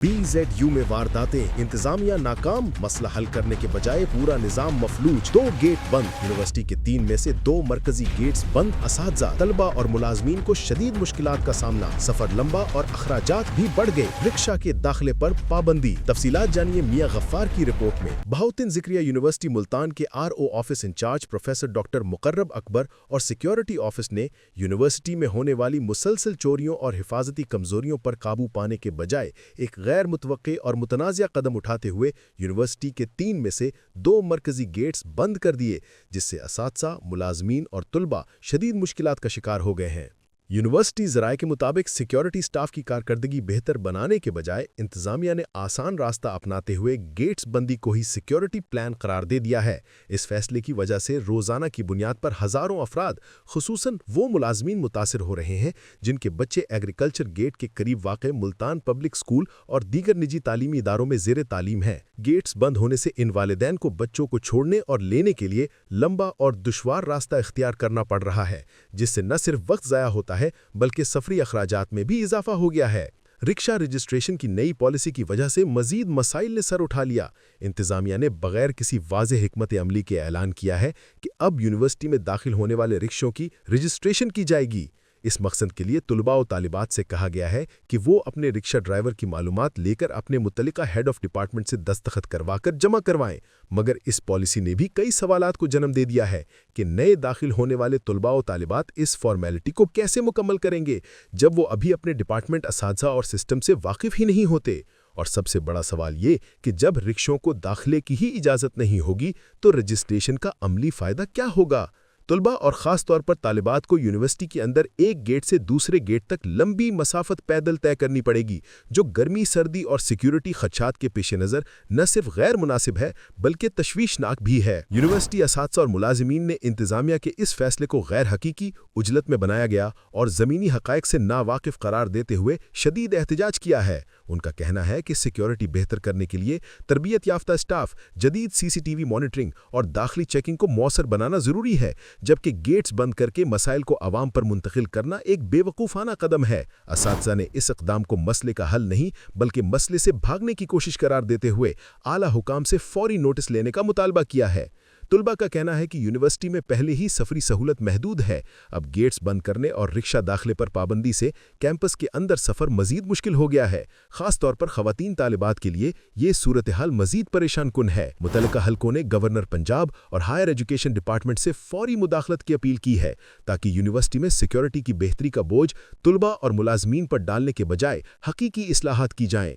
PZU में वारदातें, इंतजामिया नाकाम, मसला हल करने के बजाय पूरा निजाम मफलूज, 2 गेट बंद। यूनिवर्सिटी के 3 में से 2 मरकजी गेट्स बंद। असातिज़ा, तलबा और मुलाजमीन को शदीद मुश्किलात का सामना, सफर लंबा और अखराजात भी बढ़ गए। रिक्शा के दाखिले पर पाबंदी। तफसीलात जानिए मियां गफ्फार की रिपोर्ट में। बहाउद्दीन ज़िक्रिया यूनिवर्सिटी मुल्तान के RO office incharge professor doctor Muqarrab Akbar और सिक्योरिटी ऑफिस ने यूनिवर्सिटी में होने वाली मुसलसल चोरियों और हिफाजती कमजोरियों पर काबू पाने के बजाय एक गैर मुतवक्के और मुतनाज़िया कदम उठाते हुए यूनिवर्सिटी के 3 में से 2 मरकजी गेट्स बंद कर दिए, जिससे असातिज़ा, मुलाजमीन और तुलबा शदीद मुश्किलात का शिकार हो गए हैं। यूनिवर्सिटी ज़राए के मुताबिक सिक्योरिटी स्टाफ की कारकर्दगी बेहतर बनाने के बजाय इंतज़ामिया ने आसान रास्ता अपनाते हुए गेट्स बंदी को ही सिक्योरिटी प्लान करार दे दिया है। इस फैसले की वजह से रोज़ाना की बुनियाद पर हज़ारों अफराद, खुसूसन वो मुलाजमीन मुतासिर हो रहे हैं जिनके बच्चे एग्रीकल्चर गेट के करीब वाक़े मुल्तान पब्लिक स्कूल और दीगर निजी तालीमी इदारों में ज़ेर तालीम हैं। गेट्स बंद होने से इन वालिदैन को बच्चों को छोड़ने और लेने के लिए लंबा और दुश्वार रास्ता इख्तियार करना पड़ रहा है, जिससे न सिर्फ वक्त ज़ाया होता है बल्कि सफरी अखराजात में भी इजाफा हो गया है। रिक्शा रजिस्ट्रेशन की नई पॉलिसी की वजह से मजीद मसाइल ने सर उठा लिया। इंतजामिया ने बगैर किसी वाज़ेह हिकमत अमली के ऐलान किया है कि अब यूनिवर्सिटी में दाखिल होने वाले रिक्शों की रजिस्ट्रेशन की जाएगी। इस मकसद के लिए तुलबा और तालिबात से कहा गया है कि वो अपने रिक्शा ड्राइवर की मालूमात लेकर अपने मुतल्लिका हेड ऑफ डिपार्टमेंट से दस्तखत करवाकर जमा करवाएं। मगर इस पॉलिसी ने भी कई सवालात को जन्म दे दिया है कि नए दाखिल होने वाले तुलबा और तालिबात इस फॉर्मेलिटी को कैसे मुकम्मल करेंगे जब वो अभी अपने डिपार्टमेंट असातिज़ा और सिस्टम से वाकिफ ही नहीं होते। और सबसे बड़ा सवाल ये कि जब रिक्शों को दाखिले की ही इजाज़त नहीं होगी तो रजिस्ट्रेशन का अमली फ़ायदा क्या होगा। तुलबा और ख़ास तौर पर तालिबात को यूनिवर्सिटी के अंदर एक गेट से दूसरे गेट तक लंबी मसाफत पैदल तय करनी पड़ेगी, जो गर्मी, सर्दी और सिक्योरिटी खदशात के पेश नज़र न सिर्फ गैर मुनासिब है बल्कि तशवीशनाक भी है। यूनिवर्सिटी असातिज़ा और मुलाजिमीन ने इंतज़ामिया के इस फैसले को गैर हकीकी, उजलत में बनाया गया और ज़मीनी हक़ाइक़ से नावाकिफ़ करार देते हुए शदीद एहतजाज किया है। उनका कहना है कि सिक्योरिटी बेहतर करने के लिए तरबियत याफ्ता स्टाफ, जदीद CCTV मॉनिटरिंग और दाखिली चेकिंग को मौसर बनाना ज़रूरी है, जबकि गेट्स बंद करके मसाइल को आवाम पर मुंतकिल करना एक बेवकूफ़ाना कदम है। असातिज़ा ने इस इक़दाम को मसले का हल नहीं बल्कि मसले से भागने की कोशिश करार देते हुए आला हुकाम से फौरी नोटिस लेने का मुतालबा किया है। तुलबा का कहना है कि यूनिवर्सिटी में पहले ही सफरी सहूलत महदूद है। अब गेट्स बंद करने और रिक्शा दाखिले पर पाबंदी से कैंपस के अंदर सफ़र मजीद मुश्किल हो गया है। ख़ास तौर पर ख़वातीन तालिबात के लिए ये सूरत हाल मजीद परेशान कुन है। मुतल्लिका हलकों ने गवर्नर पंजाब और हायर एजुकेशन डिपार्टमेंट से फौरी मुदाखलत की अपील की है ताकि यूनिवर्सिटी में सिक्योरिटी की बेहतरी का बोझ तुलबा और मुलाजमीन पर डालने के बजाय हकीकी इस्लाहात की जाएँ।